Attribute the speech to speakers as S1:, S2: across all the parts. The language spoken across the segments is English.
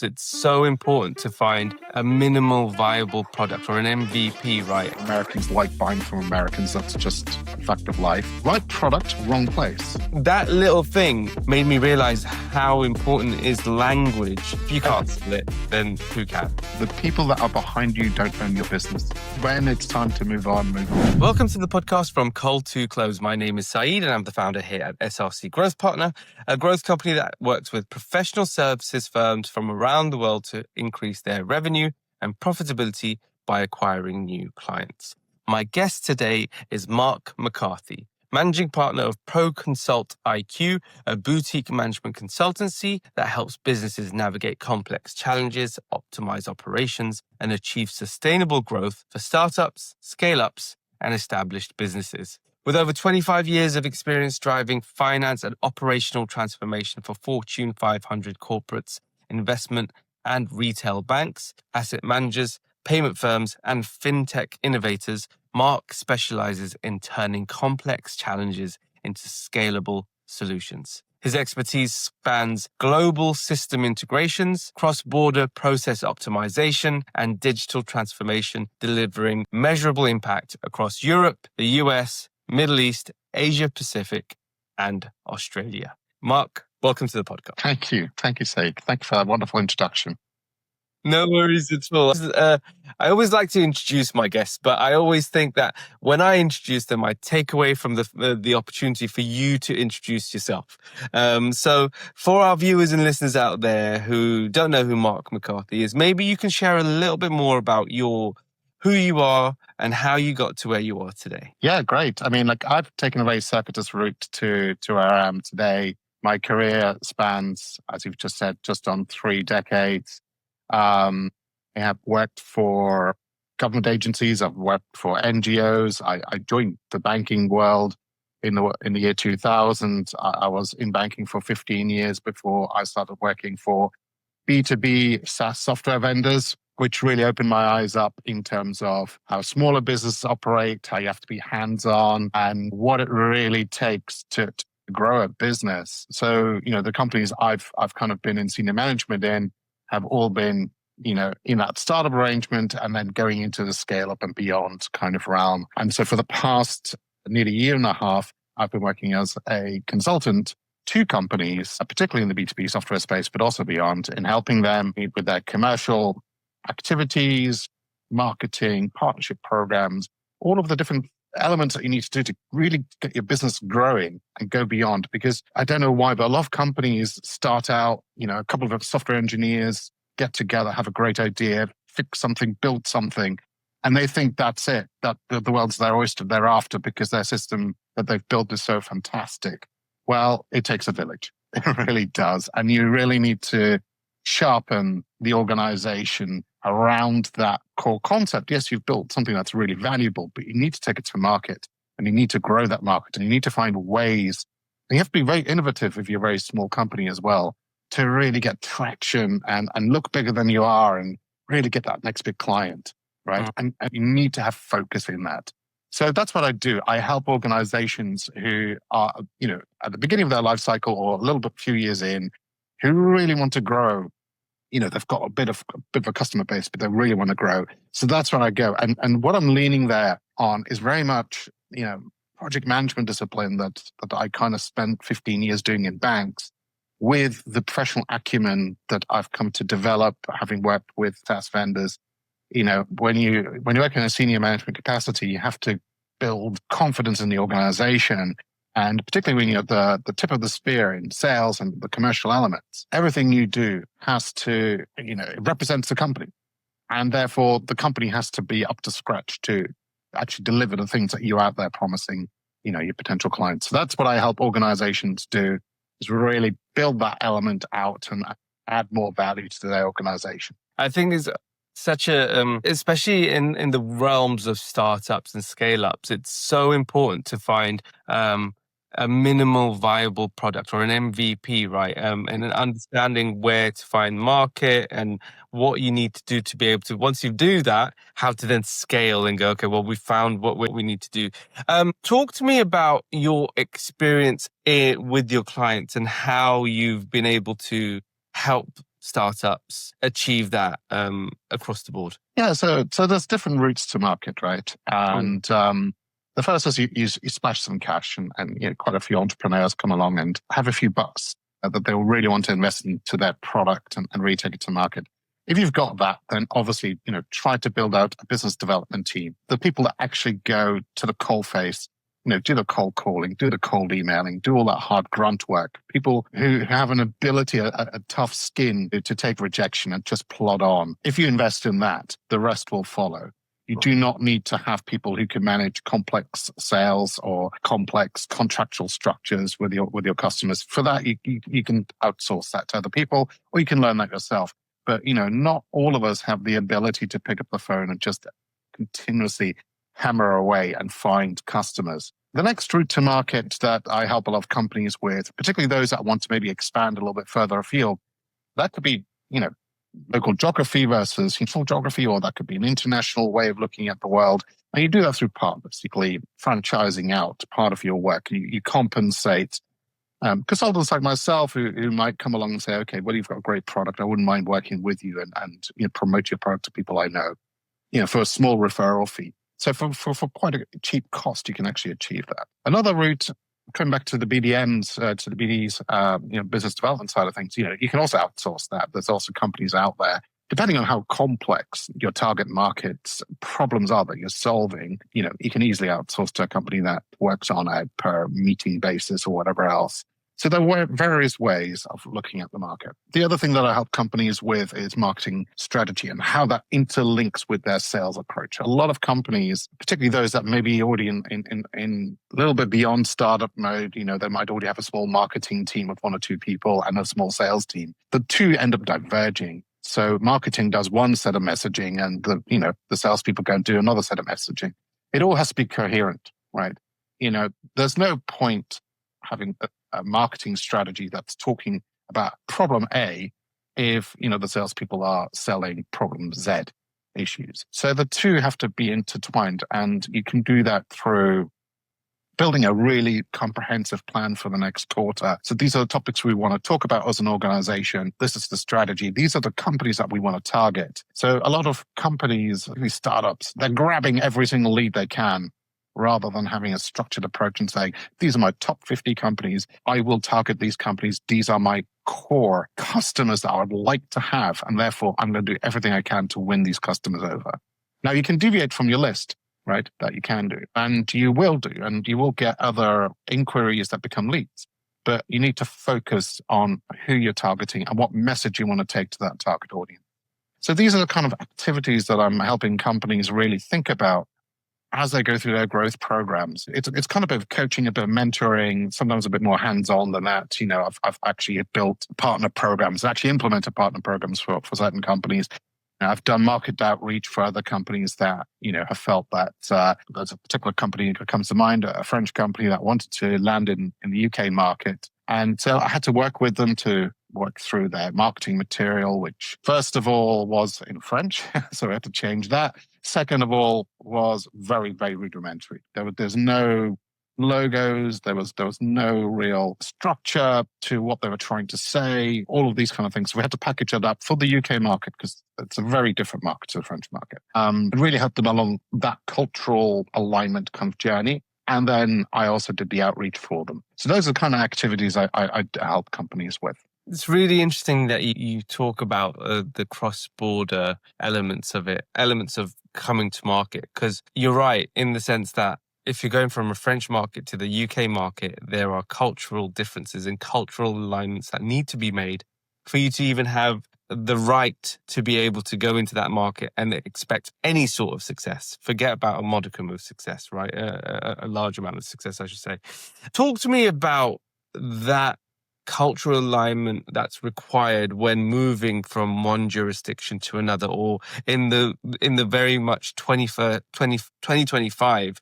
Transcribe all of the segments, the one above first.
S1: scale-ups, it's so important to find a minimal viable product or an MVP, right?
S2: Americans like buying from Americans. That's just a fact of life. Right product, wrong place.
S1: That little thing made me realize how important is language. If you can't sell it, then who can?
S2: The people that are behind you don't own your business. When it's time to move on, move on.
S1: Welcome to the podcast From Cold to Close. My name is Saeed and I'm the founder here at SRC Growth Partner, a growth company that works with professional services firms from around the world to increase their revenue and profitability by acquiring new clients. My guest today is Marc McCarthy, managing partner of ProConsult IQ, a boutique management consultancy that helps businesses navigate complex challenges, optimize operations, and achieve sustainable growth for startups, scale-ups, and established businesses. With over 25 years of experience driving finance and operational transformation for Fortune 500 corporates, investment and retail banks, asset managers, payment firms, and fintech innovators, Marc specializes in turning complex challenges into scalable solutions. His expertise spans global system integrations, cross-border process optimization, and digital transformation, delivering measurable impact across Europe, the US, Middle East, Asia Pacific, and Australia. Marc, welcome to the podcast.
S2: Thank you. Thank you, Said. Thank you for that wonderful introduction.
S1: No worries at all. I always like to introduce my guests, but I always think that when I introduce them, I take away from the opportunity for you to introduce yourself. So for our viewers and listeners out there who don't know who Marc McCarthy is, maybe you can share a little bit more about who you are and how you got to where you are today.
S2: Yeah, great. I mean, I've taken a very circuitous route to where I am today. My career spans, as you've just said, just on 3 decades. I have worked for government agencies. I've worked for NGOs. I joined the banking world in the year 2000. I was in banking for 15 years before I started working for B2B SaaS software vendors, which really opened my eyes up in terms of how smaller businesses operate, how you have to be hands-on, and what it really takes to grow a business. So, the companies I've kind of been in senior management in have all been, in that startup arrangement and then going into the scale up and beyond kind of realm. And so for the past nearly year and a half, I've been working as a consultant to companies, particularly in the B2B software space, but also beyond, in helping them with their commercial activities, marketing, partnership programs, all of the different elements that you need to do to really get your business growing and go beyond. Because I don't know why, but a lot of companies start out, a couple of software engineers get together, have a great idea, fix something, build something, and they think that's it, that the world's their oyster thereafter because their system that they've built is so fantastic. Well, it takes a village. It really does. And you really need to sharpen the organization around that core concept. Yes, you've built something that's really valuable, but you need to take it to market and you need to grow that market and you need to find ways. And you have to be very innovative if you're a very small company as well to really get traction and look bigger than you are and really get that next big client, right? And you need to have focus in that. So that's what I do. I help organizations who are, at the beginning of their life cycle or a few years in, who really want to grow. They've got a bit of a customer base, but they really want to grow. So that's where I go. And what I'm leaning there on is very much, project management discipline that I kind of spent 15 years doing in banks with the professional acumen that I've come to develop, having worked with SaaS vendors. When you work in a senior management capacity, you have to build confidence in the organization. And particularly when you're at the tip of the spear in sales and the commercial elements, everything you do has to, it represents the company. And therefore, the company has to be up to scratch to actually deliver the things that you're out there promising, your potential clients. So that's what I help organizations do, is really build that element out and add more value to their organization.
S1: I think it's such especially in the realms of startups and scale-ups, it's so important to find a minimal viable product or an MVP, right? And an understanding where to find market and what you need to do to be able to, once you do that, how to then scale and go, okay, well, we found what we need to do. Talk to me about your experience with your clients and how you've been able to help startups achieve that across the board?
S2: Yeah, so there's different routes to market, right? And the first is you splash some cash, and quite a few entrepreneurs come along and have a few bucks that they will really want to invest into their product and really take it to market. If you've got that, then obviously, try to build out a business development team. The people that actually go to the coalface, do the cold calling, do the cold emailing, do all that hard grunt work. People who have an ability, a tough skin to take rejection and just plod on. If you invest in that, the rest will follow. You do not need to have people who can manage complex sales or complex contractual structures with your customers. For that, you can outsource that to other people, or you can learn that yourself. But, not all of us have the ability to pick up the phone and just continuously hammer away and find customers. The next route to market that I help a lot of companies with, particularly those that want to maybe expand a little bit further afield, that could be, local geography versus regional geography, or that could be an international way of looking at the world. And you do that through partners, basically franchising out part of your work. You compensate consultants like myself who might come along and say, okay, well, you've got a great product. I wouldn't mind working with you and promote your product to people I know, for a small referral fee. So for quite a cheap cost, you can actually achieve that. Another route, coming back to the BDMs, to the BDs, business development side of things, you can also outsource that. There's also companies out there, depending on how complex your target market's problems are that you're solving, you can easily outsource to a company that works on a per meeting basis or whatever else. So there were various ways of looking at the market. The other thing that I help companies with is marketing strategy and how that interlinks with their sales approach. A lot of companies, particularly those that may be already in a little bit beyond startup mode, they might already have a small marketing team of one or two people and a small sales team. The two end up diverging. So marketing does one set of messaging and the salespeople go and do another set of messaging. It all has to be coherent, right? There's no point having a marketing strategy that's talking about problem A if, the salespeople are selling problem Z issues. So the two have to be intertwined, and you can do that through building a really comprehensive plan for the next quarter. So these are the topics we want to talk about as an organization. This is the strategy. These are the companies that we want to target. So a lot of companies, these startups, they're grabbing every single lead they can, rather than having a structured approach and saying, these are my top 50 companies. I will target these companies. These are my core customers that I would like to have. And therefore, I'm going to do everything I can to win these customers over. Now, you can deviate from your list, right? That you can do. And you will do. And you will get other inquiries that become leads. But you need to focus on who you're targeting and what message you want to take to that target audience. So these are the kind of activities that I'm helping companies really think about as they go through their growth programs. It's kind of a bit of coaching, a bit of mentoring, sometimes a bit more hands-on than that. I've actually built partner programs, actually implemented partner programs for certain companies. I've done market outreach for other companies that, have felt that there's a particular company that comes to mind, a French company that wanted to land in the UK market. And so I had to work with them to work through their marketing material, which first of all was in French. So we had to change that. Second of all was very, very rudimentary. There's no logos. There was no real structure to what they were trying to say, all of these kind of things. So we had to package it up for the UK market because it's a very different market to the French market. It really helped them along that cultural alignment kind of journey. And then I also did the outreach for them. So those are the kind of activities I help companies with.
S1: It's really interesting that you talk about the cross-border elements of it, elements of coming to market, because you're right in the sense that if you're going from a French market to the UK market, there are cultural differences and cultural alignments that need to be made for you to even have the right to be able to go into that market and expect any sort of success. Forget about a modicum of success, right? A large amount of success, I should say. Talk to me about that cultural alignment that's required when moving from one jurisdiction to another, or in the very much 2025,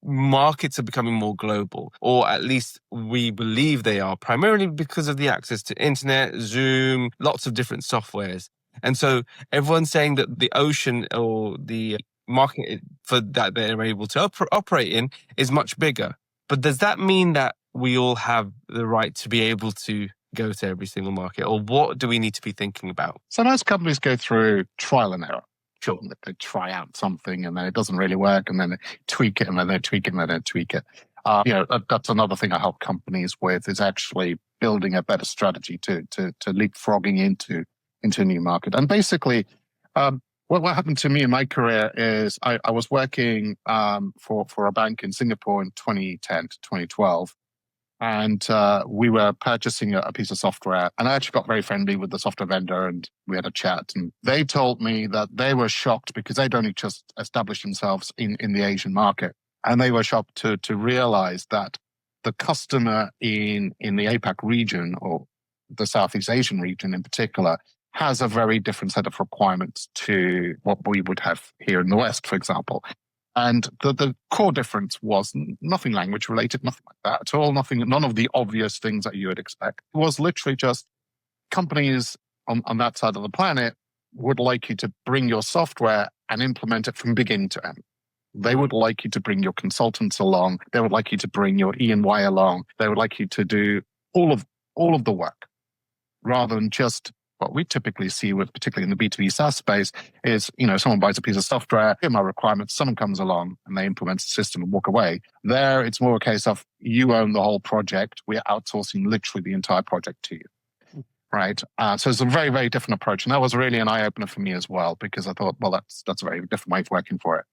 S1: markets are becoming more global, or at least we believe they are, primarily because of the access to internet, Zoom, lots of different softwares. And so everyone's saying that the ocean or the market for that they're able to operate in is much bigger. But does that mean that we all have the right to be able to go to every single market? Or what do we need to be thinking about?
S2: So most companies go through trial and error.
S1: Sure.
S2: They try out something and then it doesn't really work, and then they tweak it, and then they tweak it, and then they tweak it. That's another thing I help companies with, is actually building a better strategy to leapfrogging into a new market. And basically, what happened to me in my career is I was working for a bank in Singapore in 2010 to 2012. And we were purchasing a piece of software, and I actually got very friendly with the software vendor, and we had a chat. And they told me that they were shocked because they'd only just established themselves in the Asian market. And they were shocked to realize that the customer in the APAC region, or the Southeast Asian region in particular, has a very different set of requirements to what we would have here in the West, for example. And the core difference was nothing language related, nothing like that at all, none of the obvious things that you would expect. It was literally just companies on that side of the planet would like you to bring your software and implement it from beginning to end. They would like you to bring your consultants along. They would like you to bring your E&Y along. They would like you to do all of the work, rather than just what we typically see with, particularly in the B2B SaaS space, is, someone buys a piece of software, here are my requirements, someone comes along and they implement the system and walk away. There, it's more a case of you own the whole project. We're outsourcing literally the entire project to you, right? So it's a very, very different approach. And that was really an eye-opener for me as well, because I thought, well, that's a very different way of working for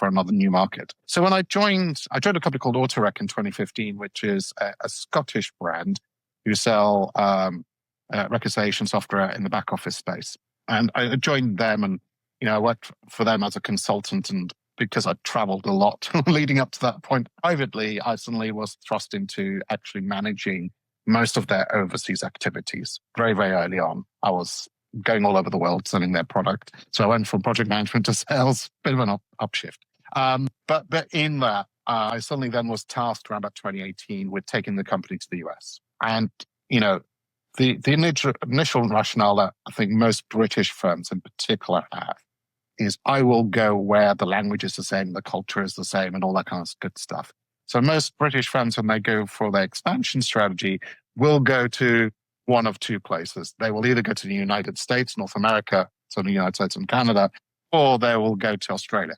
S2: another new market. So when I joined a company called Autorec in 2015, which is a Scottish brand who sell reconciliation software in the back office space. And I joined them, and I worked for them as a consultant. And because I traveled a lot leading up to that point privately, I suddenly was thrust into actually managing most of their overseas activities. Very, very early on, I was going all over the world selling their product. So I went from project management to sales, bit of an upshift. But in that, I suddenly then was tasked around about 2018 with taking the company to the US. And, the initial rationale that I think most British firms in particular have is, I will go where the language is the same, the culture is the same, and all that kind of good stuff. So most British firms, when they go for their expansion strategy, will go to one of two places. They will either go to the United States, North America, so the United States and Canada, or they will go to Australia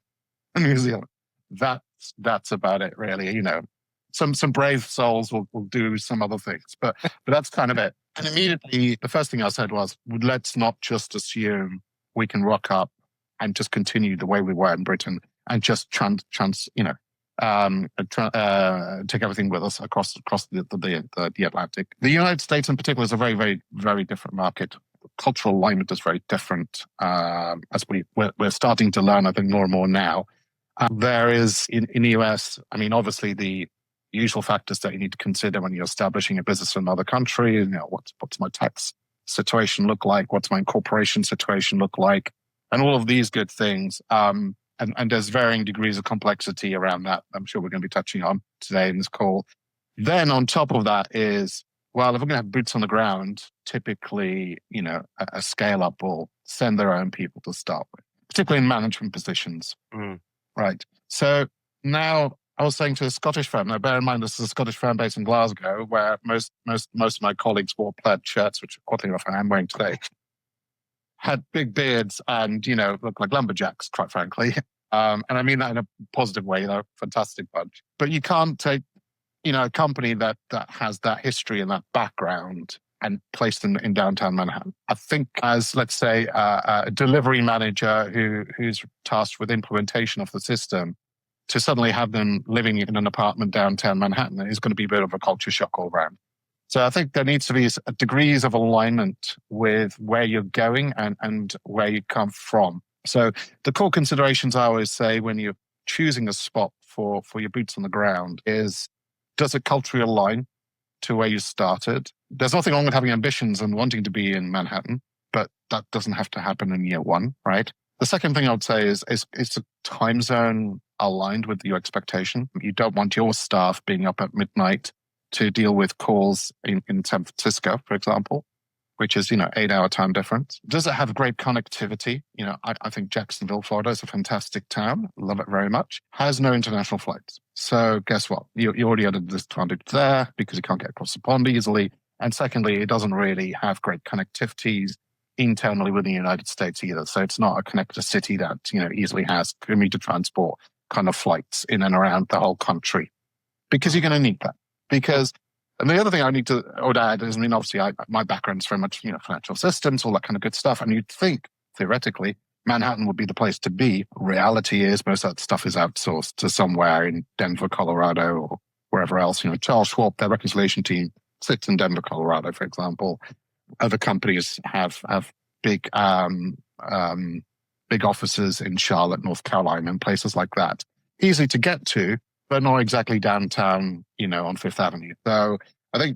S2: and New Zealand. That's about it, really. Some brave souls will do some other things, but that's kind of it. And immediately, the first thing I said was, let's not just assume we can rock up and just continue the way we were in Britain and just take everything with us across the Atlantic. The United States in particular is a very, very, very different market. Cultural alignment is very different, as we're starting to learn, I think, more and more now. There is, in the US, obviously the usual factors that you need to consider when you're establishing a business in another country. What's my tax situation look like? What's my incorporation situation look like? And all of these good things. And there's varying degrees of complexity around that. I'm sure we're going to be touching on today in this call. Then on top of that is, well, if we're going to have boots on the ground, typically, a scale up will send their own people to start with, particularly in management positions. Right. So now, I was saying to a Scottish firm, now bear in mind this is a Scottish firm based in Glasgow, where most of my colleagues wore plaid shirts, which oddly enough I am wearing today, had big beards and, looked like lumberjacks, quite frankly. And I mean that in a positive way, fantastic bunch. But you can't take, a company that has that history and that background and placed in downtown Manhattan. I think as, let's say, a delivery manager who's tasked with implementation of the system, to suddenly have them living in an apartment downtown Manhattan is going to be a bit of a culture shock all around. So I think there needs to be degrees of alignment with where you're going and where you come from. So the core considerations I always say when you're choosing a spot for your boots on the ground is, does it culturally align to where you started? There's nothing wrong with having ambitions and wanting to be in Manhattan, but that doesn't have to happen in year one, right? The second thing I would say is the time zone aligned with your expectation. You don't want your staff being up at midnight to deal with calls in San Francisco, for example, which is, 8-hour time difference. Does it have great connectivity? I think Jacksonville, Florida is a fantastic town. Love it very much. Has no international flights. So guess what? You already had a disadvantage there because you can't get across the pond easily. And secondly, it doesn't really have great connectivities internally within the United States either. So it's not a connected city that, easily has commuter transport kind of flights in and around the whole country, because you're going to need that. And the other thing I need to add is, obviously my background is very much, financial systems, all that kind of good stuff. And you'd think theoretically Manhattan would be the place to be. Reality is most of that stuff is outsourced to somewhere in Denver, Colorado, or wherever else. Charles Schwab, their reconciliation team sits in Denver, Colorado, for example. Other companies have big big offices in Charlotte, North Carolina, and places like that. Easy to get to, but not exactly downtown, on Fifth Avenue. So I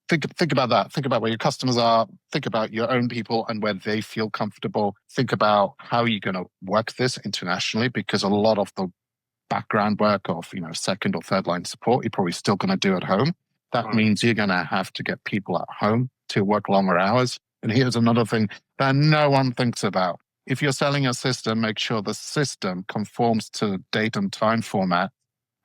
S2: think about that. Think about where your customers are. Think about your own people and where they feel comfortable. Think about how you're going to work this internationally, because a lot of the background work of, second or third line support, you're probably still going to do at home. That means you're going to have to get people at home to work longer hours. And here's another thing that no one thinks about. If you're selling a system, make sure the system conforms to date and time format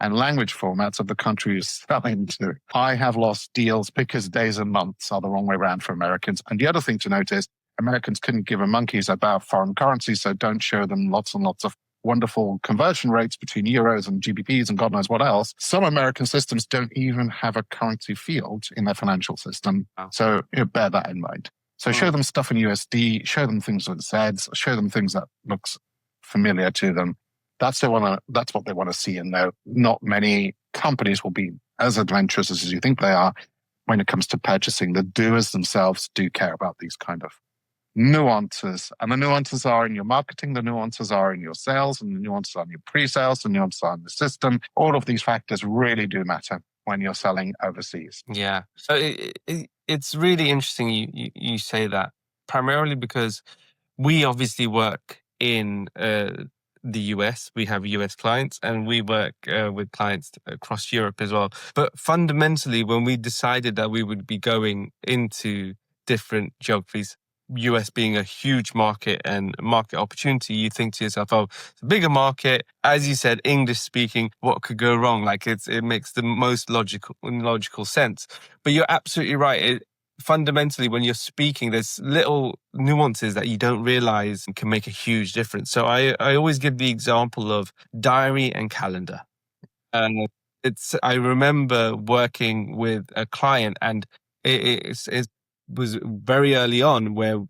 S2: and language formats of the country you're selling to. I have lost deals because days and months are the wrong way around for Americans. And the other thing to note is Americans couldn't give a monkeys about foreign currency, so don't show them lots and lots of wonderful conversion rates between euros and GBPs and God knows what else. Some American systems don't even have a currency field in their financial system. So bear that in mind. So show them stuff in USD, show them things with Zs, show them things that looks familiar to them. That's what they want to see and know. Not many companies will be as adventurous as you think they are when it comes to purchasing. The doers themselves do care about these kind of nuances. And the nuances are in your marketing, the nuances are in your sales, and the nuances are in your pre-sales, the nuances are in the system. All of these factors really do matter when you're selling overseas.
S1: Yeah. So it's really interesting you say that, primarily because we obviously work in the US. We have US clients, and we work with clients across Europe as well. But fundamentally, when we decided that we would be going into different geographies, US being a huge market and market opportunity, you think to yourself, oh, it's a bigger market. As you said, English speaking, what could go wrong? Like it makes the most logical sense. But you're absolutely right. Fundamentally, when you're speaking, there's little nuances that you don't realize can make a huge difference. So I always give the example of diary and calendar. I remember working with a client, and it was very early on where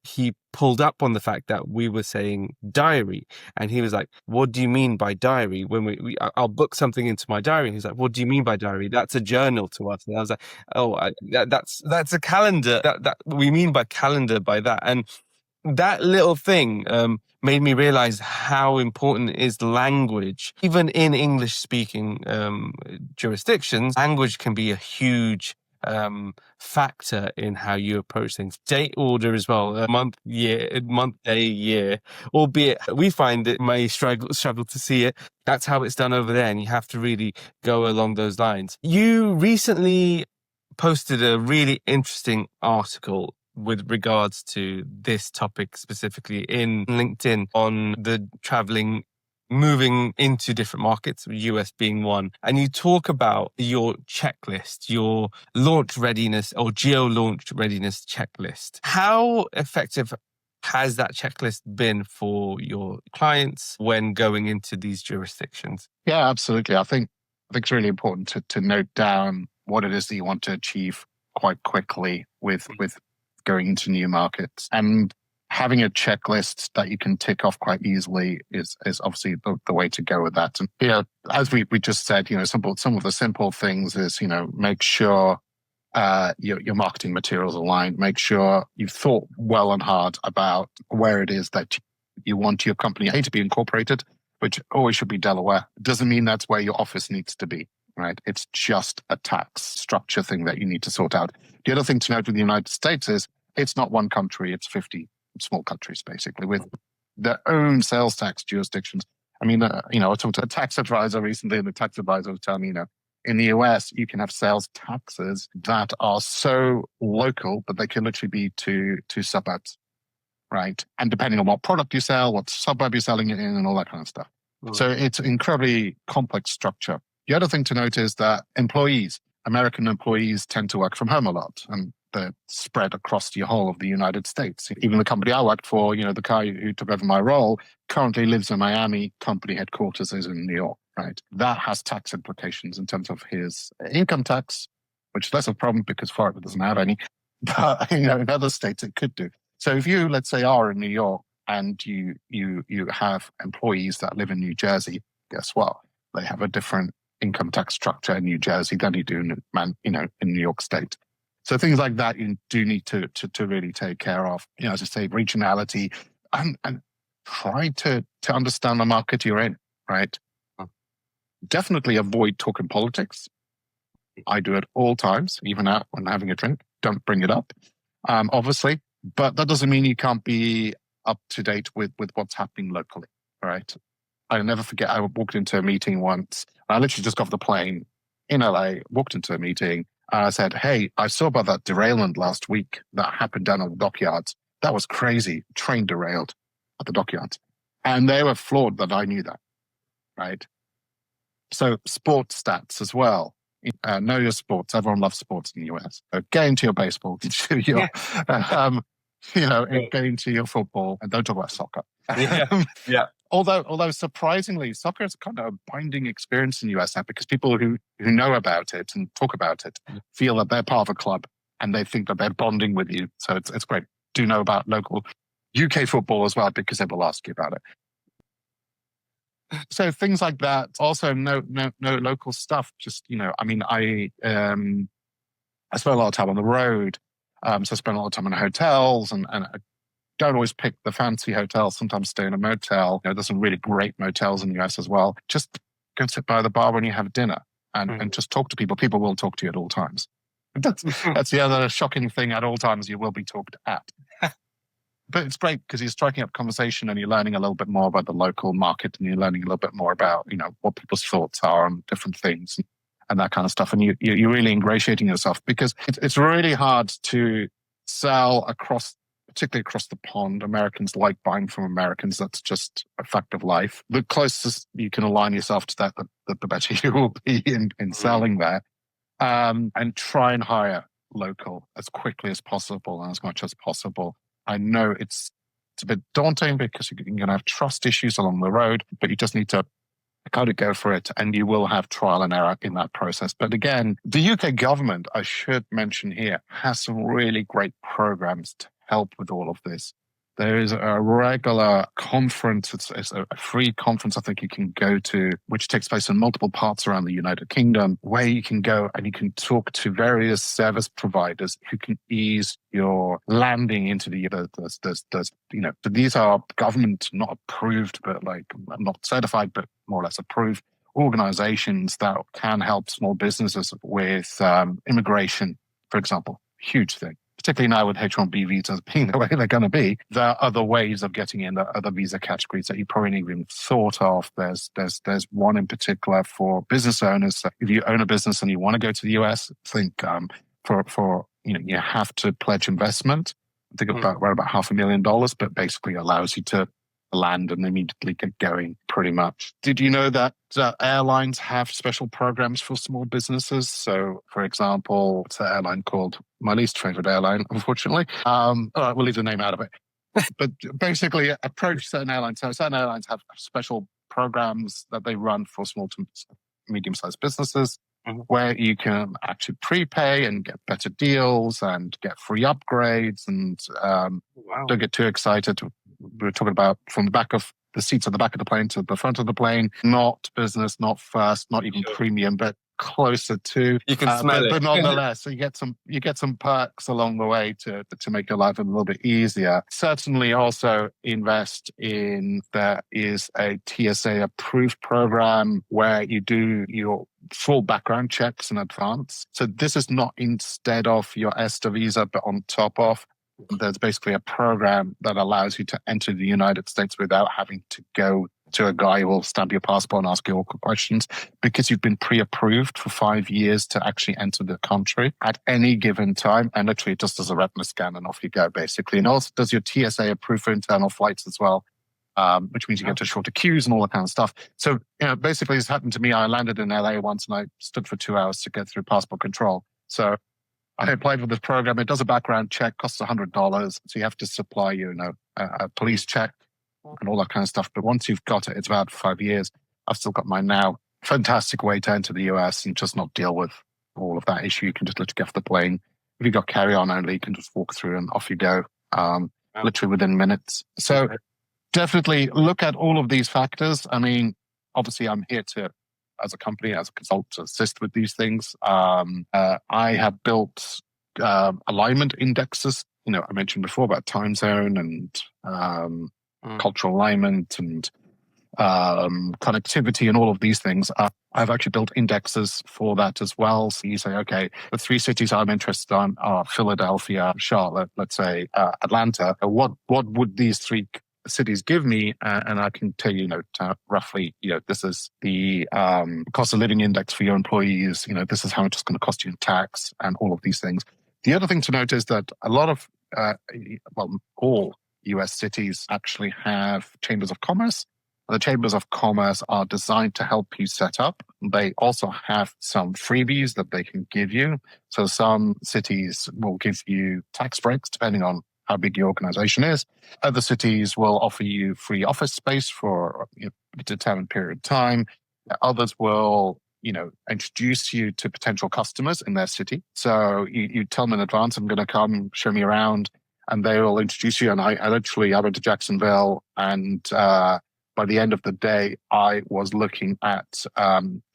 S1: he pulled up on the fact that we were saying diary, and he was like, "What do you mean by diary?" When I'll book something into my diary, and he's like, "What do you mean by diary? That's a journal to us." And I was like, "Oh, that's a calendar. That we mean by calendar by that." And that little thing made me realize how important is language. Even in English speaking jurisdictions, language can be a huge factor in how you approach things. Date order as well, month, day, year, albeit we find it may struggle to see it. That's how it's done over there, and you have to really go along those lines. You recently posted a really interesting article with regards to this topic specifically in LinkedIn on the moving into different markets, US being one. And you talk about your checklist, your launch readiness or geo launch readiness checklist. How effective has that checklist been for your clients when going into these jurisdictions?
S2: Yeah, absolutely. I think it's really important to note down what it is that you want to achieve quite quickly with going into new markets. And having a checklist that you can tick off quite easily is obviously the way to go with that. And as we just said, some of the simple things is make sure your marketing materials aligned. Make sure you've thought well and hard about where it is that you want your company to be incorporated, which always should be Delaware. It doesn't mean that's where your office needs to be. Right? It's just a tax structure thing that you need to sort out. The other thing to note with the United States is it's not one country, it's 50 small countries, basically, with their own sales tax jurisdictions. I mean, I talked to a tax advisor recently, and the tax advisor was telling me, in the US, you can have sales taxes that are so local that they can literally be to suburbs, right? And depending on what product you sell, what suburb you're selling it in, and all that kind of stuff. So it's an incredibly complex structure. The other thing to note is that employees, American employees tend to work from home a lot, and they're spread across the whole of the United States. Even the company I worked for, the guy who took over my role currently lives in Miami. Company headquarters is in New York, right? That has tax implications in terms of his income tax, which is less of a problem because Florida doesn't have any. But, in other states it could do. So if you, let's say, are in New York and you have employees that live in New Jersey, guess what? They have a different income tax structure in New Jersey than you do in New York State. So things like that you do need to really take care of. As I say, regionality and try to understand the market you're in, right? Definitely avoid talking politics. I do it all times, even out when having a drink. Don't bring it up, obviously. But that doesn't mean you can't be up to date with what's happening locally, right? I'll never forget, I walked into a meeting once. I literally just got off the plane in LA, walked into a meeting. I said, hey, I saw about that derailment last week that happened down on the dockyards. That was crazy. Train derailed at the dockyards. And they were floored that I knew that, right? So sports stats as well. Know your sports. Everyone loves sports in the US. So get into your baseball, get into your football, and don't talk about soccer.
S1: Yeah.
S2: Although surprisingly, soccer is kind of a binding experience in the US now because people who know about it and talk about it feel that they're part of a club and they think that they're bonding with you. So it's great. Do know about local UK football as well because they will ask you about it. So things like that. Also, no local stuff. Just I spend a lot of time on the road. So I spend a lot of time in hotels and I don't always pick the fancy hotels. Sometimes stay in a motel. There's some really great motels in the US as well. Just go sit by the bar when you have dinner and just talk to people. People will talk to you at all times. That's the other shocking thing. At all times, you will be talked at. But it's great because you're striking up conversation and you're learning a little bit more about the local market and you're learning a little bit more about, what people's thoughts are on different things and that kind of stuff. And you're really ingratiating yourself because it's really hard to sell particularly across the pond. Americans like buying from Americans. That's just a fact of life. The closest you can align yourself to that, the better you will be in selling there. And try and hire local as quickly as possible and as much as possible. I know it's a bit daunting because you're going to have trust issues along the road, but you just need to kind of go for it and you will have trial and error in that process. But again, the UK government, I should mention here, has some really great programs to help with all of this. There is a regular conference. It's a free conference I think you can go to, which takes place in multiple parts around the United Kingdom, where you can go and you can talk to various service providers who can ease your landing into these are government not approved, but not certified, but more or less approved organizations that can help small businesses with immigration, for example. Huge thing. Particularly now with H-1B visas being the way they're going to be, there are other ways of getting in, other visa categories that you probably haven't even thought of. There's one in particular for business owners. If you own a business and you want to go to the US, think you have to pledge investment. I think about $500,000, but basically allows you to land and immediately get going pretty much. Did you know that airlines have special programs for small businesses? So, for example, it's an airline called my least favorite airline, unfortunately. All right, we'll leave the name out of it. But basically, approach certain airlines. So certain airlines have special programs that they run for small to medium-sized businesses where you can actually prepay and get better deals and get free upgrades and don't get too excited. We're talking about from the back of the seats at the back of the plane to the front of the plane, not business, not first, not even premium, but closer to.
S1: You can smell it.
S2: But nonetheless, so you get some perks along the way to make your life a little bit easier. Certainly also invest in, there is a TSA approved program where you do your full background checks in advance. So this is not instead of your ESTA visa, but on top of. There's basically a program that allows you to enter the United States without having to go to a guy who will stamp your passport and ask you awkward questions because you've been pre-approved for 5 years to actually enter the country at any given time. And literally it just does a retina scan and off you go, basically. And also does your TSA approved for internal flights as well. which means you get to shorter queues and all that kind of stuff. So, basically this happened to me. I landed in LA once and I stood for 2 hours to get through passport control. So I applied for this program. It does a background check, costs $100. So you have to supply, a police check and all that kind of stuff. But once you've got it, it's about 5 years. I've still got mine now. Fantastic way to enter the US and just not deal with all of that issue. You can just literally get off the plane. If you've got carry on only, you can just walk through and off you go, literally within minutes. So definitely look at all of these factors. I mean, obviously I'm here as a company, as a consultant, to assist with these things. I have built alignment indexes. I mentioned before about time zone and cultural alignment and connectivity and all of these things. I've actually built indexes for that as well. So you say, okay, the 3 cities I'm interested in are Philadelphia, Charlotte, let's say Atlanta. What would these 3 cities give me? And I can tell you, roughly, this is the cost of living index for your employees. This is how much it's going to cost you in tax and all of these things. The other thing to note is that a lot of, all US cities actually have chambers of commerce. The chambers of commerce are designed to help you set up. They also have some freebies that they can give you. So some cities will give you tax breaks depending on how big your organization is. Other cities will offer you free office space for a determined period of time. Others will, introduce you to potential customers in their city. So you tell them in advance, I'm going to come, show me around, and they will introduce you. And I went to Jacksonville, and by the end of the day, I was looking at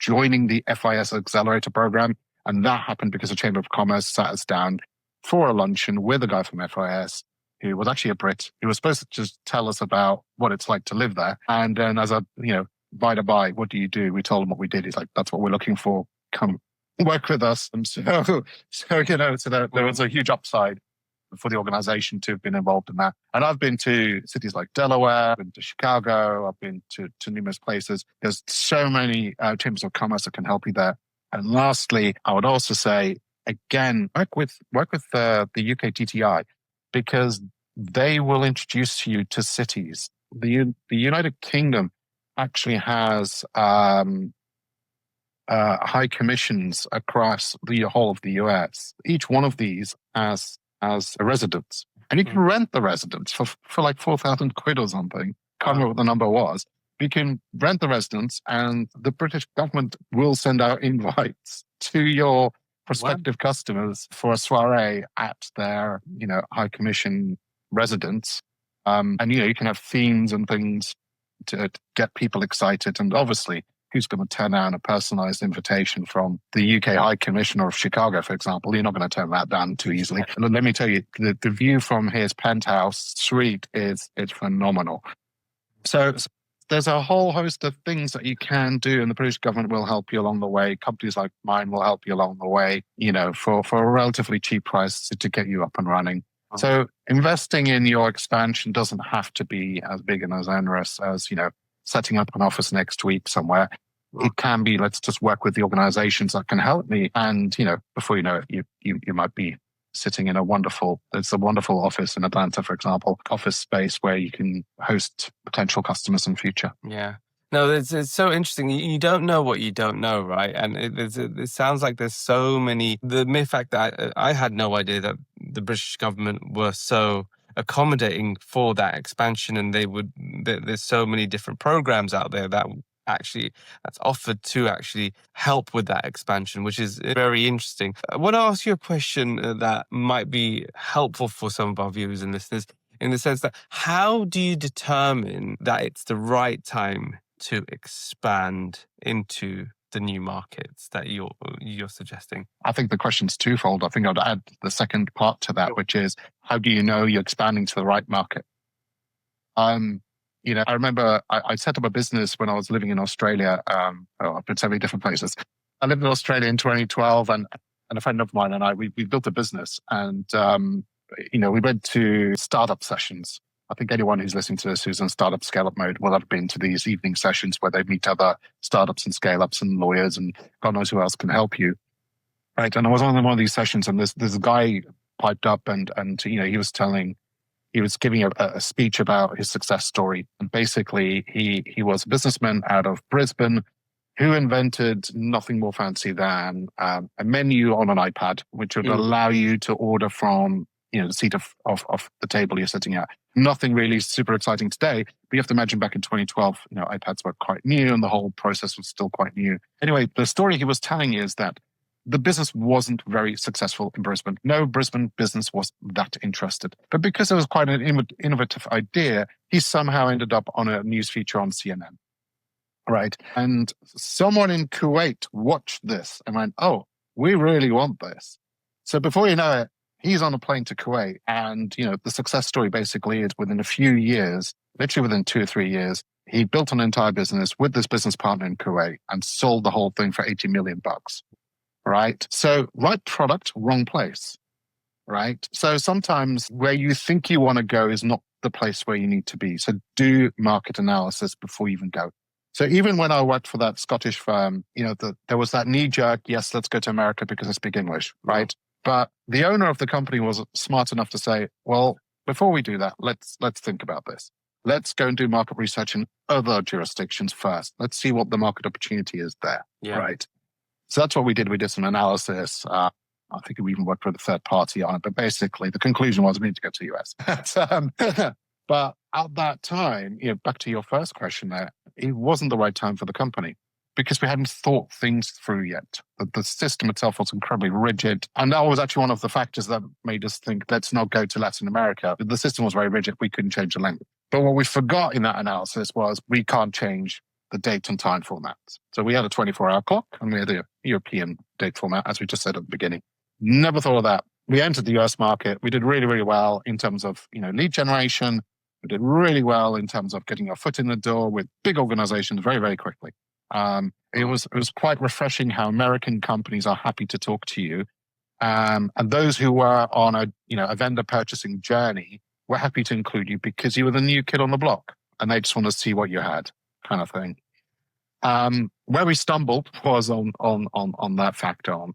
S2: joining the FIS Accelerator program. And that happened because the Chamber of Commerce sat us down for a luncheon with a guy from FIS who was actually a Brit, who was supposed to just tell us about what it's like to live there. And then as by the by, what do you do? We told him what we did. He's like, that's what we're looking for. Come work with us. And so there was a huge upside for the organization to have been involved in that. And I've been to cities like Delaware, I've been to Chicago, I've been to numerous places. There's so many chambers of commerce that can help you there. And lastly, I would also say, again, work with the UK TTI, because they will introduce you to cities. The United Kingdom actually has high commissions across the whole of the US. Each one of these has a residence, and you can rent the residence for like 4,000 quid or something. Can't remember what the number was. You can rent the residence, and the British government will send out invites to your prospective customers for a soiree at their, high commission residence. And you can have themes and things to get people excited. And obviously, who's going to turn down a personalized invitation from the UK High Commissioner of Chicago, for example? You're not going to turn that down too easily. And let me tell you, the view from his penthouse suite is phenomenal. So there's a whole host of things that you can do, and the British government will help you along the way. Companies like mine will help you along the way, for a relatively cheap price to get you up and running. So investing in your expansion doesn't have to be as big and as onerous as, setting up an office next week somewhere. It can be, let's just work with the organizations that can help me. And, before you know it, you might be sitting in a wonderful office in Atlanta, for example, office space where you can host potential customers in future.
S1: Yeah. No, it's so interesting. You don't know what you don't know, right? And it sounds like there's so many. The mere fact that I had no idea that the British government were so accommodating for that expansion, and there's so many different programs out there that's offered to actually help with that expansion, which is very interesting. I want to ask you a question that might be helpful for some of our viewers and listeners, in the sense that how do you determine that it's the right time to expand into the new markets that you're suggesting?
S2: I think the question's twofold. I think I'd add the second part to that, which is, how do you know you're expanding to the right market? I remember I set up a business when I was living in Australia. I've been so many different places. I lived in Australia in 2012, and a friend of mine and I, we built a business, and we went to startup sessions. I think anyone who's listening to this who's in startup scale-up mode will have been to these evening sessions where they meet other startups and scale-ups and lawyers and God knows who else can help you. Right. And I was on one of these sessions, and this guy piped up and he was telling he was giving a speech about his success story. And basically, he was a businessman out of Brisbane who invented nothing more fancy than a menu on an iPad, which would allow you to order from the seat of the table you're sitting at. Nothing really super exciting today, but you have to imagine back in 2012, iPads were quite new and the whole process was still quite new. Anyway, the story he was telling is that the business wasn't very successful in Brisbane. No Brisbane business was that interested. But because it was quite an innovative idea, he somehow ended up on a news feature on CNN. Right. And someone in Kuwait watched this and went, oh, we really want this. So before you know it, he's on a plane to Kuwait. And, the success story basically is within a few years, literally within 2 or 3 years, he built an entire business with this business partner in Kuwait and sold the whole thing for $80 million. Right. So right product, wrong place. Right. So sometimes where you think you want to go is not the place where you need to be. So do market analysis before you even go. So even when I worked for that Scottish firm, there was that knee jerk, yes, let's go to America because I speak English, right? But the owner of the company was smart enough to say, well, before we do that, let's think about this. Let's go and do market research in other jurisdictions first. Let's see what the market opportunity is there, right? So that's what we did. We did some analysis. I think we even worked with a third party on it. But basically, the conclusion was we need to go to the US. But at that time, back to your first question there, it wasn't the right time for the company because we hadn't thought things through yet. The system itself was incredibly rigid. And that was actually one of the factors that made us think, let's not go to Latin America. The system was very rigid. We couldn't change the language. But what we forgot in that analysis was we can't change the date and time formats. So we had a 24-hour clock and we had a European date format, as we just said at the beginning. Never thought of that. We entered the US market. We did really, really well in terms of, lead generation. We did really well in terms of getting our foot in the door with big organizations very, very quickly. It was quite refreshing how American companies are happy to talk to you. And those who were on a vendor purchasing journey were happy to include you because you were the new kid on the block and they just want to see what you had, kind of thing. Where we stumbled was on that factor on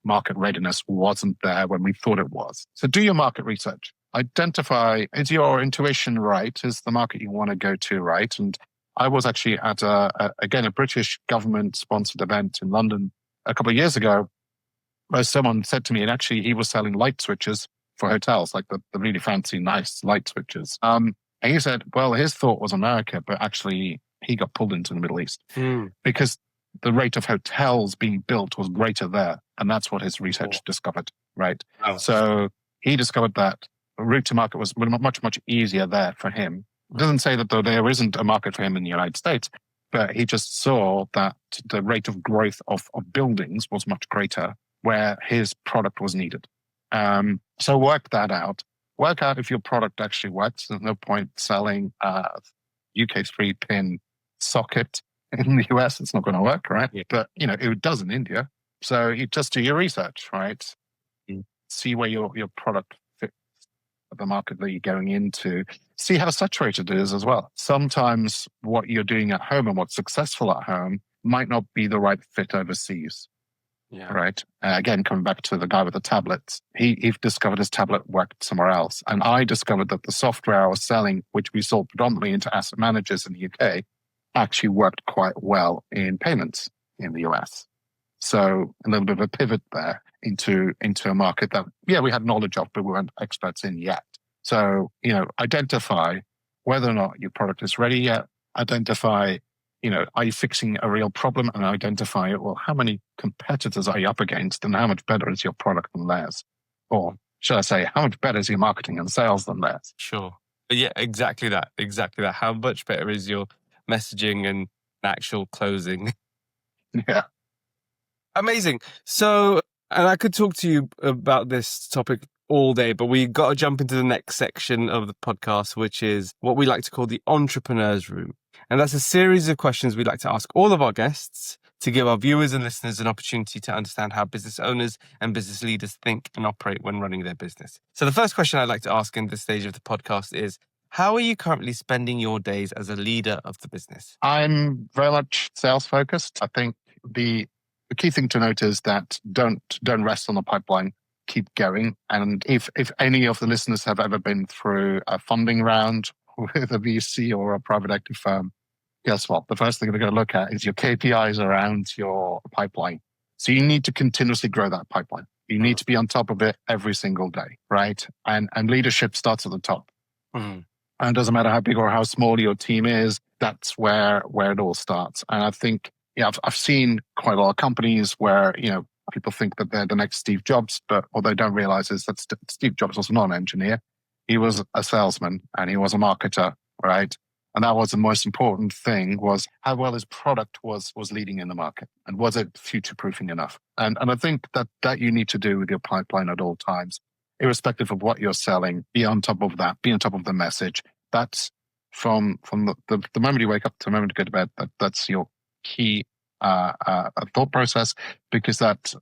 S2: market readiness wasn't there when we thought it was. So do your market research. Identify, is your intuition right? Is the market you want to go to right? And I was actually at a British government-sponsored event in London a couple of years ago where someone said to me, and actually he was selling light switches for hotels, like the really fancy, nice light switches. And he said, well, his thought was America, but actually he got pulled into the Middle East because the rate of hotels being built was greater there. And that's what his research discovered, right? Oh. So he discovered that route to market was much, much easier there for him. It doesn't say that there isn't a market for him in the United States, but he just saw that the rate of growth of buildings was much greater where his product was needed. So work that out. Work out if your product actually works. There's no point selling a UK 3-pin socket in the US. It's not going to work, right? Yeah. But, it does in India. So you just do your research, right? See where your product fits the market that you're going into. See how saturated it is as well. Sometimes what you're doing at home and what's successful at home might not be the right fit overseas. Yeah. Right. Again, coming back to the guy with the tablets, he discovered his tablet worked somewhere else. And I discovered that the software I was selling, which we sold predominantly into asset managers in the UK, actually worked quite well in payments in the US. So a little bit of a pivot there into a market that, we had knowledge of, but we weren't experts in yet. So, identify whether or not your product is ready yet. Identify, are you fixing a real problem? And identify, well, how many competitors are you up against and how much better is your product than theirs? Or should I say, how much better is your marketing and sales than theirs?
S1: Sure. Yeah, exactly that. Exactly that. How much better is your messaging and actual closing?
S2: Yeah.
S1: Amazing. So, and I could talk to you about this topic all day, but we got to jump into the next section of the podcast, which is what we like to call the entrepreneur's room. And that's a series of questions we'd like to ask all of our guests to give our viewers and listeners an opportunity to understand how business owners and business leaders think and operate when running their business. So the first question I'd like to ask in this stage of the podcast is, how are you currently spending your days as a leader of the business?
S2: I'm very much sales focused. I think the key thing to note is that don't rest on the pipeline. keep going. And if any of the listeners have ever been through a funding round with a VC or a private equity firm, guess what? The first thing they're going to look at is your KPIs around your pipeline. So you need to continuously grow that pipeline. You need to be on top of it every single day, right? And leadership starts at the top. And it doesn't matter how big or how small your team is, that's where it all starts. And I think, I've seen quite a lot of companies where, people think that they're the next Steve Jobs, but what they don't realize is that Steve Jobs was not an engineer. He was a salesman and he was a marketer, right? And that was the most important thing, was how well his product was leading in the market, and was it future-proofing enough? And I think that you need to do with your pipeline at all times, irrespective of what you're selling. Be on top of that. Be on top of the message. That's from the moment you wake up to the moment you go to bed. That's your key thought process, because that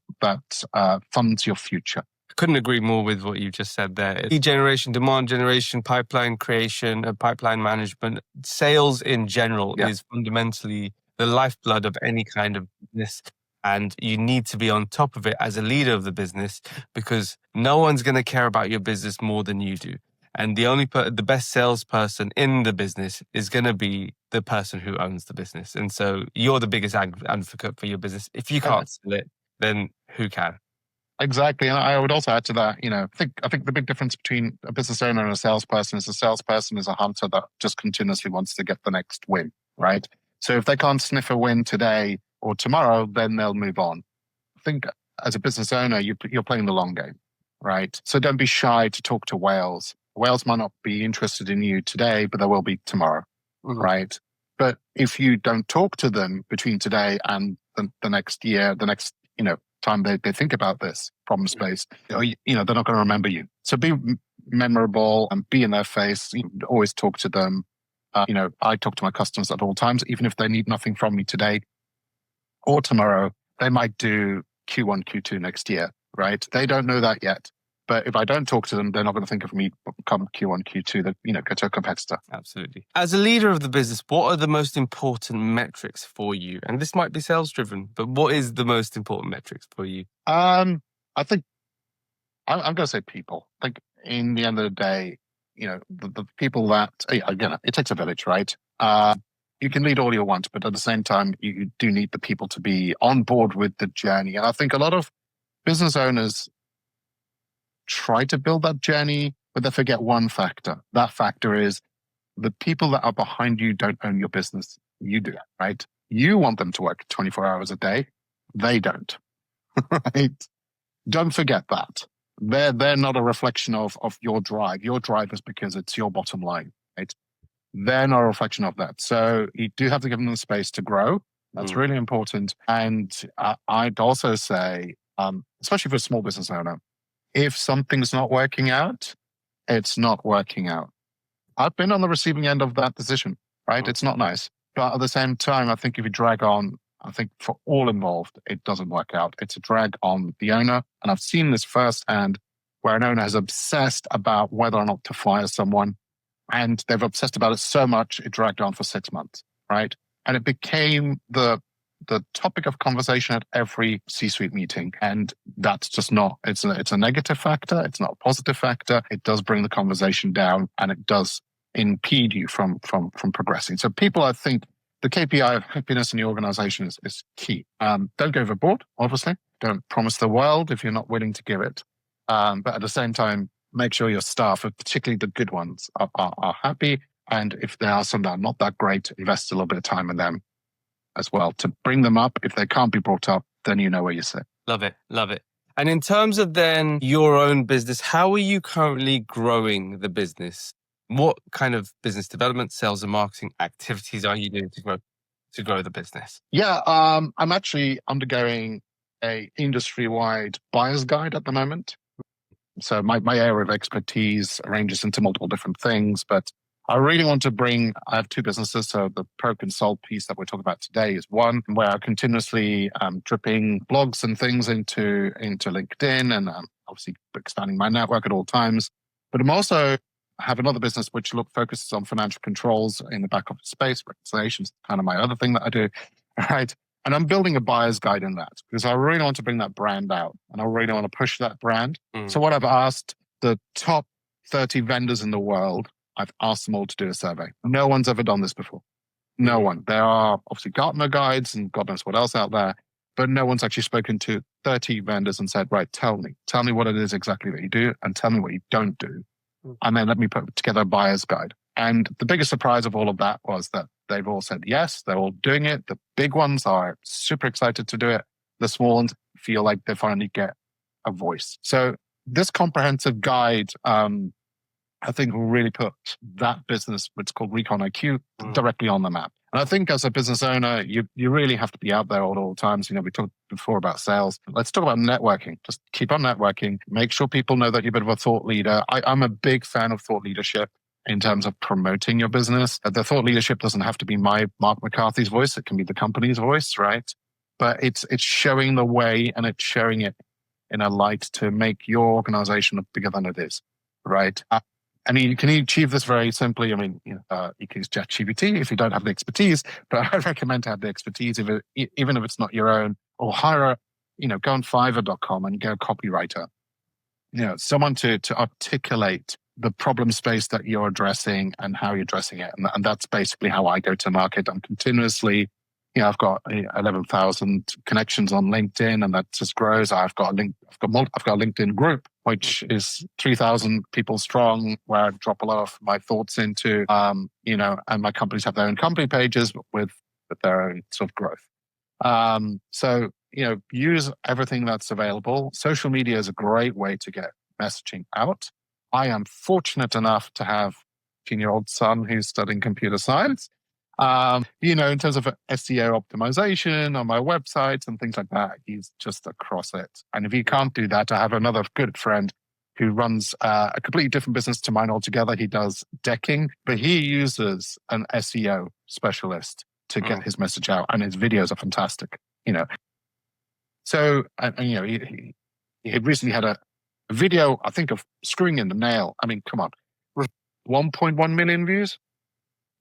S2: funds your future.
S1: Couldn't agree more with what you just said there. Lead generation, demand generation, pipeline creation, pipeline management, sales in general is fundamentally the lifeblood of any kind of business. And you need to be on top of it as a leader of the business, because no one's going to care about your business more than you do. And the best salesperson in the business is going to be the person who owns the business. And so you're the biggest advocate for your business. If you can't sell it, then who can?
S2: Exactly. And I would also add to that, I think the big difference between a business owner and a salesperson is a hunter that just continuously wants to get the next win, right? So if they can't sniff a win today or tomorrow, then they'll move on. I think as a business owner, you're playing the long game, right? So don't be shy to talk to whales. Whales might not be interested in you today, but they will be tomorrow, right? But if you don't talk to them between today and the next year, the next, time they think about this problem space, they're not going to remember you. So be memorable and be in their face. Always talk to them. I talk to my customers at all times, even if they need nothing from me today or tomorrow. They might do Q1, Q2 next year, right? They don't know that yet. But if I don't talk to them, they're not going to think of me come Q1, Q2, go to a competitor.
S1: Absolutely. As a leader of the business, what are the most important metrics for you? And this might be sales driven, but what is the most important metrics for you?
S2: I think I'm going to say people. I think in the end of the day, the people that, again, it takes a village, right? You can lead all you want, but at the same time, you do need the people to be on board with the journey. And I think a lot of business owners try to build that journey, but they forget one factor. That factor is the people that are behind you don't own your business. You do, right? You want them to work 24 hours a day. They don't, right? Don't forget that. They're not a reflection of your drive. Your drive is because it's your bottom line, right? They're not a reflection of that. So you do have to give them the space to grow. That's really important. And I'd also say, especially for a small business owner, if something's not working out, it's not working out. I've been on the receiving end of that decision, right? It's not nice. But at the same time, I think if you drag on, I think for all involved, it doesn't work out. It's a drag on the owner. And I've seen this firsthand, where an owner has obsessed about whether or not to fire someone. And they've obsessed about it so much, it dragged on for 6 months, right? And it became the topic of conversation at every C-suite meeting. And that's just not, it's a negative factor. It's not a positive factor. It does bring the conversation down, and it does impede you from progressing. So people, I think the KPI of happiness in the organization is key. Don't go overboard, obviously. Don't promise the world if you're not willing to give it. But at the same time, make sure your staff, particularly the good ones, are happy. And if there are some that are not that great, invest a little bit of time in them as well to bring them up. If they can't be brought up, then you know where you sit.
S1: Love it. Love it. And in terms of then your own business, how are you currently growing the business? What kind of business development, sales and marketing activities are you doing to grow the business?
S2: Yeah, I'm actually undergoing a industry-wide buyer's guide at the moment. So my area of expertise ranges into multiple different things, but I really want to I have two businesses. So the ProConsult piece that we're talking about today is one where I'm continuously dripping blogs and things into LinkedIn, and obviously expanding my network at all times. But I'm also have another business which focuses on financial controls in the back office space. Reconciliations, kind of my other thing that I do, right? And I'm building a buyer's guide in that because I really want to bring that brand out and I really want to push that brand. So what I've asked the top 30 vendors in the world, I've asked them all to do a survey. No one's ever done this before. No one. There are obviously Gartner guides and God knows what else out there, but no one's actually spoken to 30 vendors and said, right, tell me what it is exactly that you do and tell me what you don't do. And then let me put together a buyer's guide. And the biggest surprise of all of that was that they've all said yes, they're all doing it. The big ones are super excited to do it. The small ones feel like they finally get a voice. So this comprehensive guide, I think will really put that business, which is called Recon IQ, directly on the map. And I think as a business owner, you really have to be out there at all times. We talked before about sales. Let's talk about networking. Just keep on networking. Make sure people know that you're a bit of a thought leader. I'm a big fan of thought leadership in terms of promoting your business. The thought leadership doesn't have to be my Marc McCarthy's voice. It can be the company's voice, right? But it's showing the way and it's showing it in a light to make your organization look bigger than it is, right? And you can achieve this very simply. You can use ChatGPT if you don't have the expertise, but I recommend to have the expertise, even if it's not your own, or hire go on Fiverr.com and get a copywriter. Someone to articulate the problem space that you're addressing and how you're addressing it. And that's basically how I go to market. I'm continuously, I've got 11,000 connections on LinkedIn and that just grows. I've got a LinkedIn group, which is 3,000 people strong, where I drop a lot of my thoughts into, and my companies have their own company pages with their own sort of growth. So use everything that's available. Social media is a great way to get messaging out. I am fortunate enough to have a 15-year-old son who's studying computer science. In terms of SEO optimization on my websites and things like that, he's just across it. And if you can't do that, I have another good friend who runs a completely different business to mine altogether. He does decking, but he uses an SEO specialist to get his message out, and his videos are fantastic. So, he recently had a video, I think, of screwing in the nail. I mean, come on, 1.1 million views.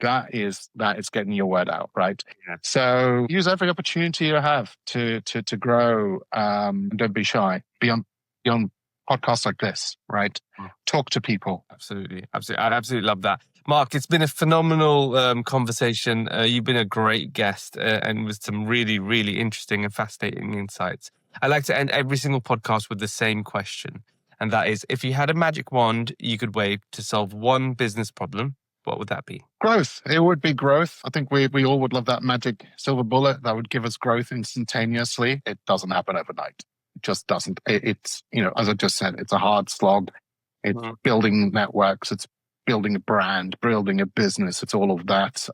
S2: That is getting your word out, right? Yeah. So use every opportunity you have to grow. Don't be shy. Be on podcasts like this, right? Talk to people.
S1: Absolutely. I absolutely love that. Marc, it's been a phenomenal conversation. You've been a great guest and with some really, really interesting and fascinating insights. I like to end every single podcast with the same question. And that is, if you had a magic wand you could wave to solve one business problem, what would that be?
S2: Growth. It would be growth. I think we all would love that magic silver bullet that would give us growth instantaneously. It doesn't happen overnight. It just doesn't. It's, as I just said, it's a hard slog. It's building networks. It's building a brand, building a business. It's all of that.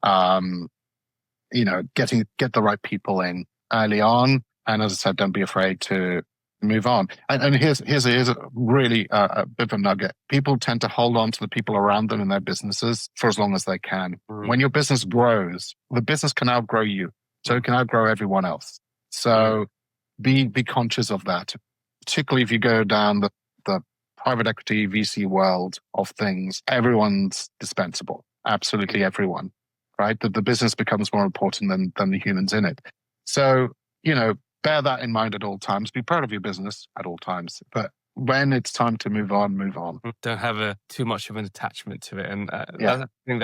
S2: Get the right people in early on. And as I said, don't be afraid to move on. And here's a really a bit of a nugget. People tend to hold on to the people around them in their businesses for as long as they can. When your business grows, the business can outgrow you. So it can outgrow everyone else. So be conscious of that, particularly if you go down the private equity VC world of things. Everyone's dispensable. Absolutely everyone, right? That the business becomes more important than the humans in it. So, bear that in mind at all times. Be proud of your business at all times. But when it's time to move on, move on.
S1: Don't have too much of an attachment to it. And I think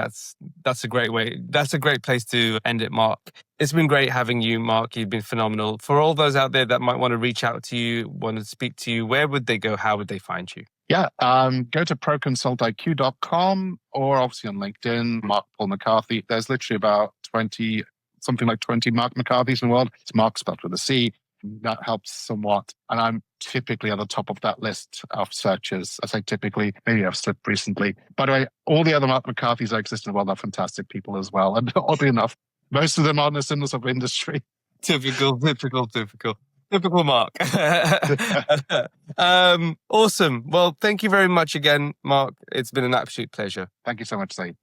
S1: that's a great way. That's a great place to end it, Marc. It's been great having you, Marc. You've been phenomenal. For all those out there that might want to reach out to you, want to speak to you, where would they go? How would they find you?
S2: Yeah, go to ProConsult IQ.com or obviously on LinkedIn, Marc Paul McCarthy. There's literally about 20 Marc McCarthys in the world. It's Marc spelled with a C. That helps somewhat. And I'm typically at the top of that list of searches. I say typically, maybe I've slipped recently. By the way, all the other Marc McCarthys that exist in the world are fantastic people as well. And oddly enough, most of them are in a similar sort of industry.
S1: Typical Marc. Awesome. Well, thank you very much again, Marc. It's been an absolute pleasure.
S2: Thank you so much, Saeed.